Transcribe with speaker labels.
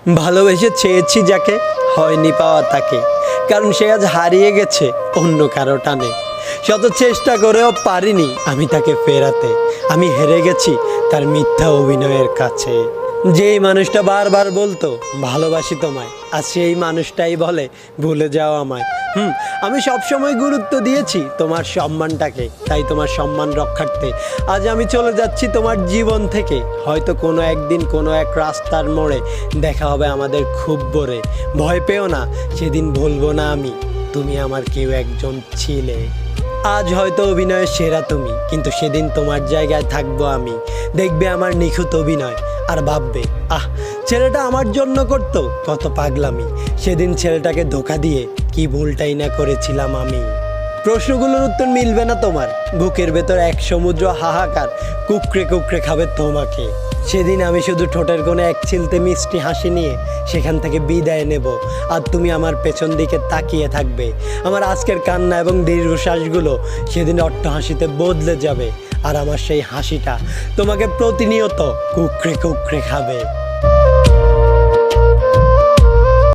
Speaker 1: ভালোবেসে চেয়েছি যাকে, হয়নি পাওয়া তাকে, কারণ সে আজ হারিয়ে গেছে অন্য কারো টানে। শত চেষ্টা করেও পারিনি আমি তাকে ফেরাতে, আমি হেরে গেছি তার মিথ্যা অভিনয়ের কাছে। যেই মানুষটা বারবার বলতো ভালোবাসি তোমায়, আর সেই মানুষটাই বলে ভুলে যাও আমায়। আমি সবসময় গুরুত্ব দিয়েছি তোমার সম্মানটাকে, তাই তোমার সম্মান রক্ষার্থে আজ আমি চলে যাচ্ছি তোমার জীবন থেকে। হয়তো কোনো একদিন কোনো এক রাস্তার মোড়ে দেখা হবে আমাদের খুব ভোরে। ভয় পেও না, সেদিন ভুলবো না আমি, তুমি আমার কেউ একজন ছিলে। আজ হয়তো অভিনয়ের সেরা তুমি, কিন্তু সেদিন তোমার জায়গায় থাকবো আমি। দেখবে আমার নিখুঁত অভিনয় আর ভাববে, আহ, ছেলেটা আমার জন্য করতো কত পাগলামি। সেদিন ছেলেটাকে ধোঁকা দিয়ে কি ভুলটাই না করেছিলাম আমি। প্রশ্নগুলোর উত্তর মিলবে না তোমার, বুকের ভেতর এক সমুদ্র হাহাকার কুকড়ে কুকড়ে খাবে তোমাকে। সেদিন আমি শুধু ঠোঁটের কোণে এক ছিলতে মিষ্টি হাসি নিয়ে সেখান থেকে বিদায় নেব, আর তুমি আমার পেছন দিকে তাকিয়ে থাকবে। আমার আজকের কান্না এবং দীর্ঘশ্বাসগুলো সেদিন অট্টহাসিতে বদলে যাবে, আর আমার সেই হাসিটা তোমাকে প্রতিনিয়ত কুকড়ে কুকড়ে খাবে।